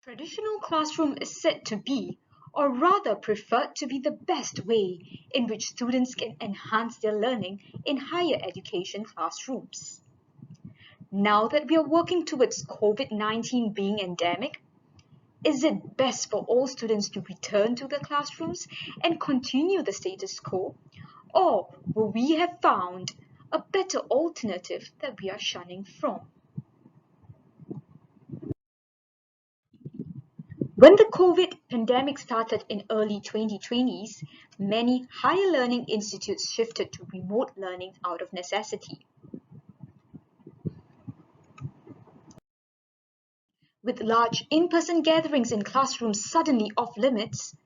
Traditional classroom is said to be, or rather preferred to be the best way in which students can enhance their learning in higher education classrooms. Now that we are working towards COVID-19 being endemic, is it best for all students to return to the classrooms and continue the status quo? Or will we have found a better alternative that we are shunning from? When the COVID pandemic started in early 2020s, many higher learning institutes shifted to remote learning out of necessity. With large in-person gatherings in classrooms suddenly off limits,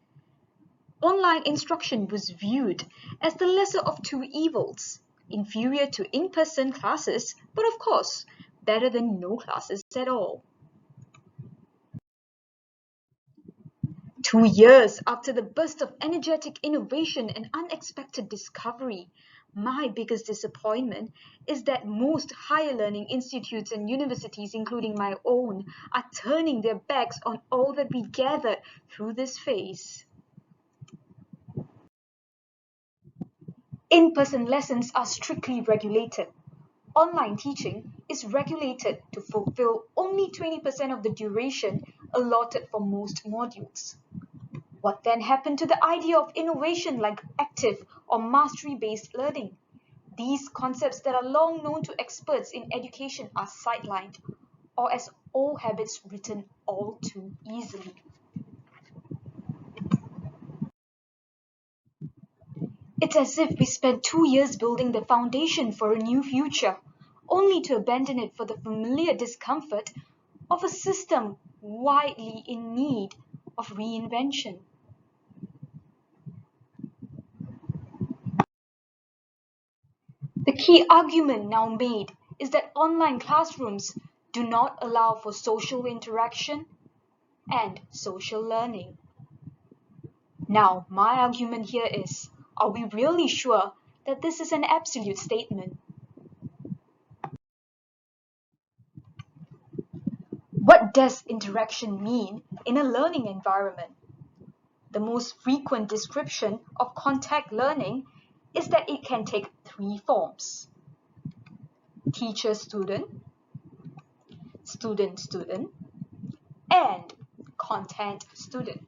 online instruction was viewed as the lesser of two evils, inferior to in-person classes, but of course, better than no classes at all. 2 years after the burst of energetic innovation and unexpected discovery, my biggest disappointment is that most higher learning institutes and universities, including my own, are turning their backs on all that we gathered through this phase. In-person lessons are strictly regulated. Online teaching is regulated to fulfill only 20% of the duration allotted for most modules. What then happened to the idea of innovation like active or mastery-based learning? These concepts that are long known to experts in education are sidelined, or as old habits written all too easily. It's as if we spent 2 years building the foundation for a new future, only to abandon it for the familiar discomfort of a system widely in need of reinvention. The key argument now made is that online classrooms do not allow for social interaction and social learning. Now, my argument here is, are we really sure that this is an absolute statement? What does interaction mean in a learning environment? The most frequent description of contact learning is that it can take three forms: teacher-student, student-student, and content-student.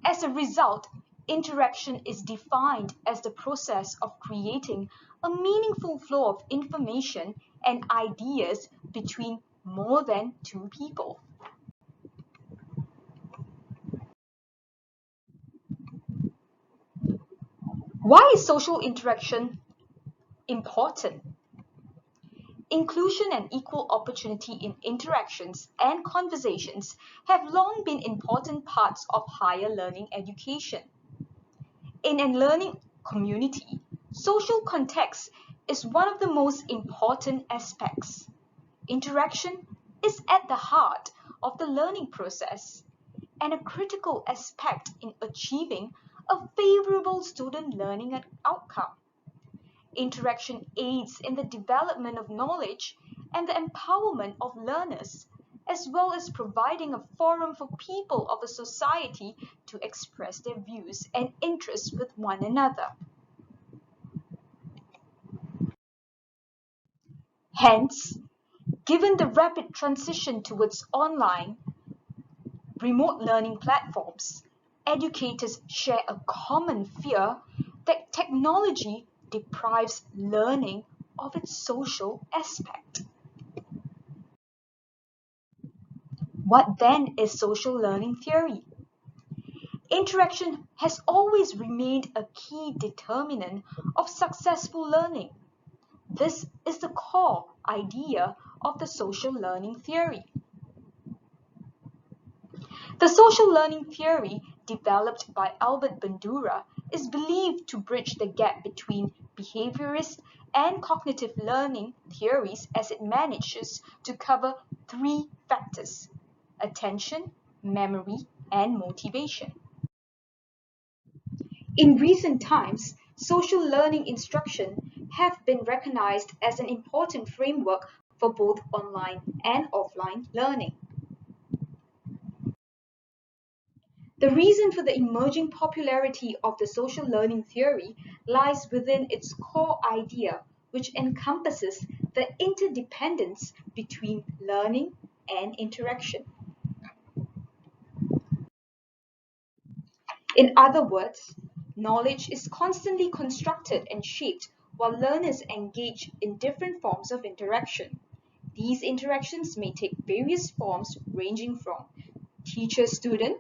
As a result, interaction is defined as the process of creating a meaningful flow of information and ideas between more than two people. Why is social interaction important? Inclusion and equal opportunity in interactions and conversations have long been important parts of higher learning education. In a learning community, social context is one of the most important aspects. Interaction is at the heart of the learning process and a critical aspect in achieving a favorable student learning outcome. Interaction aids in the development of knowledge and the empowerment of learners, as well as providing a forum for people of a society to express their views and interests with one another. Hence, given the rapid transition towards online, remote learning platforms, educators share a common fear that technology deprives learning of its social aspect. What then is social learning theory? Interaction has always remained a key determinant of successful learning. This is the core idea of the social learning theory. The social learning theory, developed by Albert Bandura, is believed to bridge the gap between behaviorist and cognitive learning theories as it manages to cover three factors: attention, memory, and motivation. In recent times, social learning instruction have been recognized as an important framework for both online and offline learning. The reason for the emerging popularity of the social learning theory lies within its core idea, which encompasses the interdependence between learning and interaction. In other words, knowledge is constantly constructed and shaped while learners engage in different forms of interaction. These interactions may take various forms ranging from teacher-student,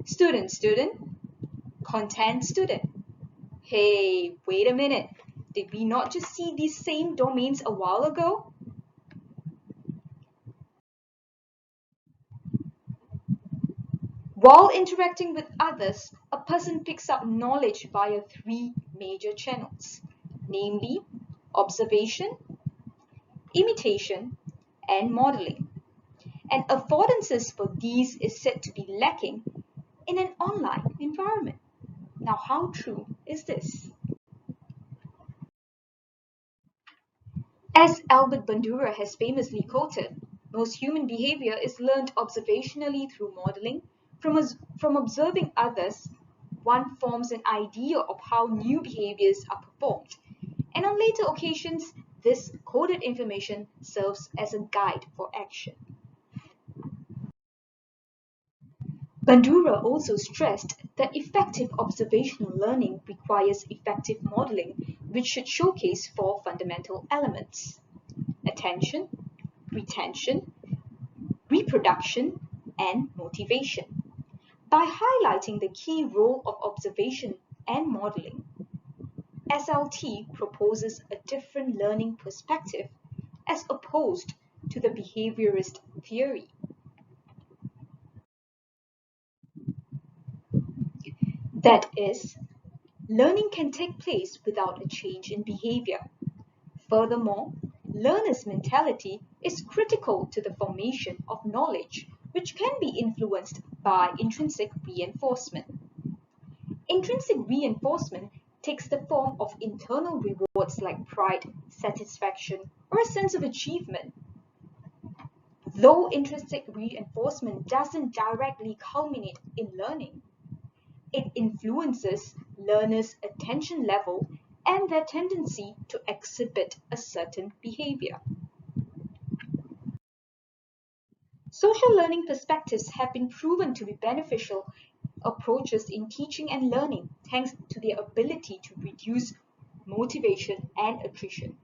student-student, content-student. Hey, wait a minute. Did we not just see these same domains a while ago? While interacting with others, a person picks up knowledge via three major channels, namely observation, imitation, and modeling. And affordances for these is said to be lacking in an online environment. Now, how true is this? As Albert Bandura has famously quoted, most human behavior is learned observationally through modeling. From observing others, one forms an idea of how new behaviors are performed. And on later occasions, this coded information serves as a guide for action. Bandura also stressed that effective observational learning requires effective modeling, which should showcase four fundamental elements: attention, retention, reproduction, and motivation. By highlighting the key role of observation and modeling, SLT proposes a different learning perspective as opposed to the behaviorist theory. That is, learning can take place without a change in behavior. Furthermore, learner's mentality is critical to the formation of knowledge, which can be influenced by intrinsic reinforcement. Intrinsic reinforcement takes the form of internal rewards like pride, satisfaction, or a sense of achievement. Though intrinsic reinforcement doesn't directly culminate in learning, it influences learners' attention level and their tendency to exhibit a certain behavior. Social learning perspectives have been proven to be beneficial approaches in teaching and learning thanks to their ability to reduce motivation and attrition.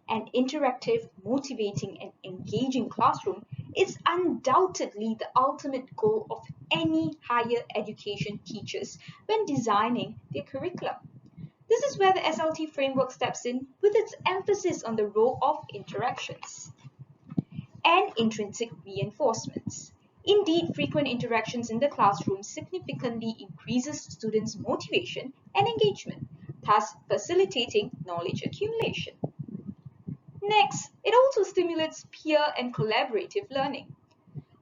An interactive, motivating, and engaging classroom is undoubtedly the ultimate goal of any higher education teachers when designing their curriculum. This is where the SLT framework steps in with its emphasis on the role of interactions and intrinsic reinforcements. Indeed, frequent interactions in the classroom significantly increases students' motivation and engagement, thus facilitating knowledge accumulation. Next, it also stimulates peer and collaborative learning.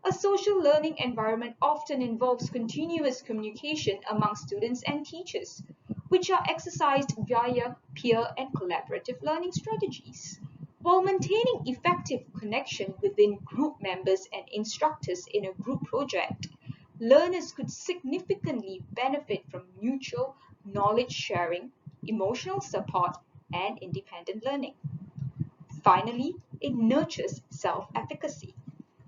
A social learning environment often involves continuous communication among students and teachers, which are exercised via peer and collaborative learning strategies. While maintaining effective connection within group members and instructors in a group project, learners could significantly benefit from mutual knowledge sharing, emotional support, and independent learning. Finally, it nurtures self-efficacy.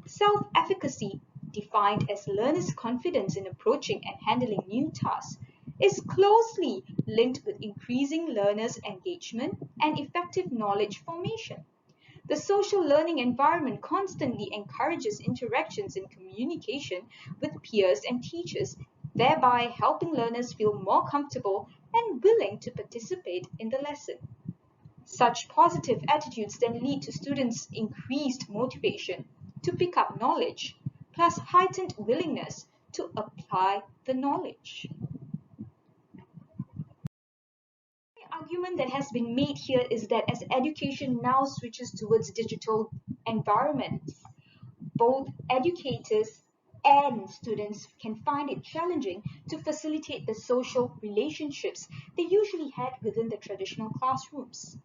Self-efficacy, defined as learners' confidence in approaching and handling new tasks, is closely linked with increasing learners' engagement and effective knowledge formation. The social learning environment constantly encourages interactions and communication with peers and teachers, thereby helping learners feel more comfortable and willing to participate in the lesson. Such positive attitudes then lead to students' increased motivation to pick up knowledge, plus heightened willingness to apply the knowledge. The argument that has been made here is that as education now switches towards digital environments, both educators and students can find it challenging to facilitate the social relationships they usually had within the traditional classrooms.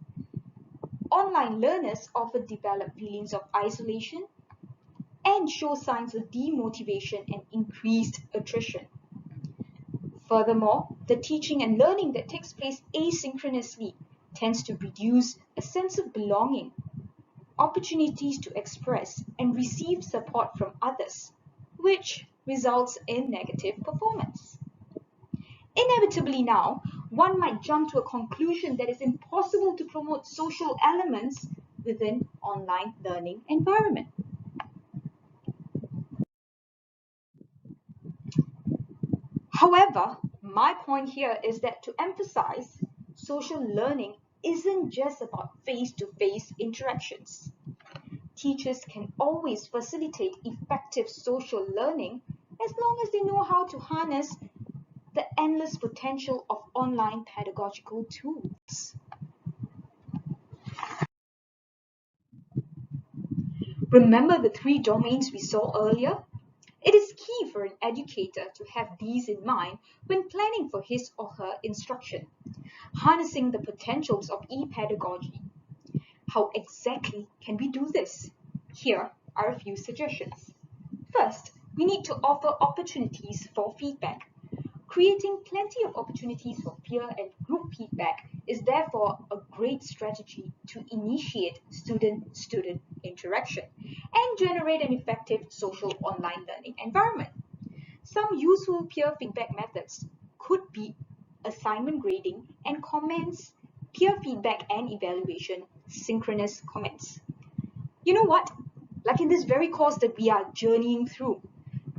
Online learners often develop feelings of isolation and show signs of demotivation and increased attrition. Furthermore, the teaching and learning that takes place asynchronously tends to reduce a sense of belonging, opportunities to express and receive support from others, which results in negative performance. Inevitably now, one might jump to a conclusion that it's impossible to promote social elements within online learning environment. However, my point here is that to emphasize, social learning isn't just about face-to-face interactions. Teachers can always facilitate effective social learning as long as they know how to harness the endless potential of online pedagogical tools. Remember the 3 domains we saw earlier? It is key for an educator to have these in mind when planning for his or her instruction. Harnessing the potentials of e-pedagogy. How exactly can we do this? Here are a few suggestions. First, we need to offer opportunities for feedback. Creating plenty of opportunities for peer and group feedback is therefore a great strategy to initiate student-student interaction and generate an effective social online learning environment. Some useful peer feedback methods could be assignment grading and comments, peer feedback and evaluation, synchronous comments. You know what? Like in this very course that we are journeying through,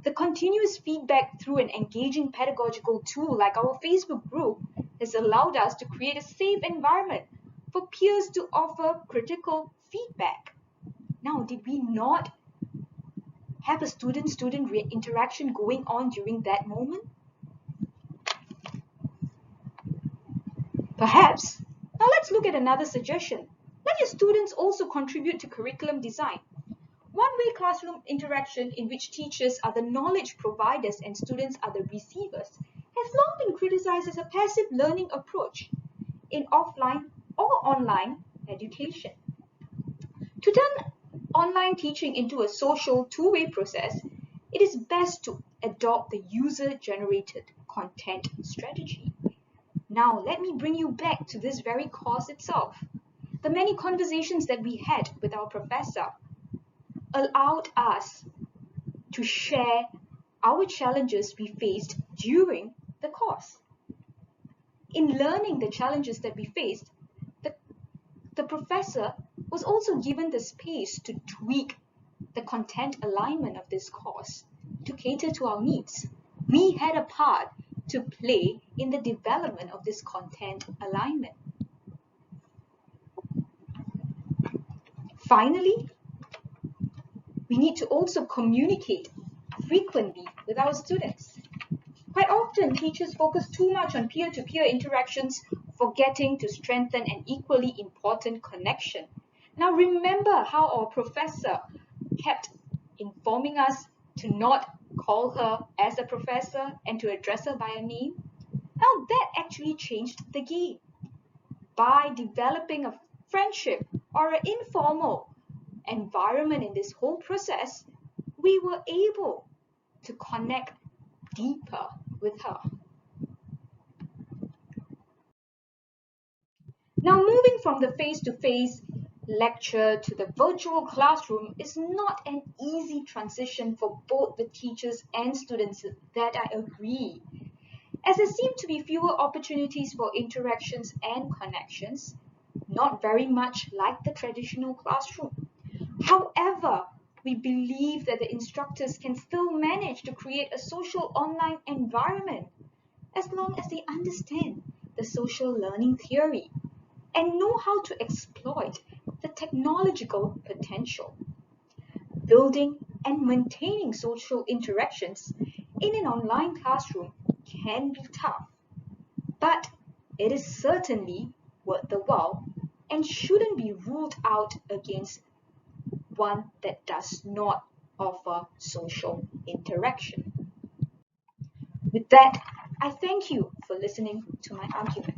the continuous feedback through an engaging pedagogical tool like our Facebook group has allowed us to create a safe environment for peers to offer critical feedback. Now, did we not have a student-student interaction going on during that moment? Perhaps. Now let's look at another suggestion. Let your students also contribute to curriculum design. One-way classroom interaction in which teachers are the knowledge providers and students are the receivers has long been criticized as a passive learning approach in offline or online education. To turn online teaching into a social two-way process, it is best to adopt the user-generated content strategy. Now, let me bring you back to this very course itself. The many conversations that we had with our professor allowed us to share our challenges we faced during the course. In learning the challenges that we faced, the professor was also given the space to tweak the content alignment of this course to cater to our needs. We had a part to play in the development of this content alignment. Finally, we need to also communicate frequently with our students. Quite often, teachers focus too much on peer-to-peer interactions, forgetting to strengthen an equally important connection. Now remember how our professor kept informing us to not call her as a professor and to address her by a name? Now that actually changed the game. By developing a friendship or an informal environment in this whole process, we were able to connect deeper with her. Now, moving from the face-to-face lecture to the virtual classroom is not an easy transition for both the teachers and students, that I agree. As there seem to be fewer opportunities for interactions and connections, not very much like the traditional classroom. However, we believe that the instructors can still manage to create a social online environment as long as they understand the social learning theory and know how to exploit the technological potential. Building and maintaining social interactions in an online classroom can be tough, but it is certainly worth the while and shouldn't be ruled out against one that does not offer social interaction. With that, I thank you for listening to my argument.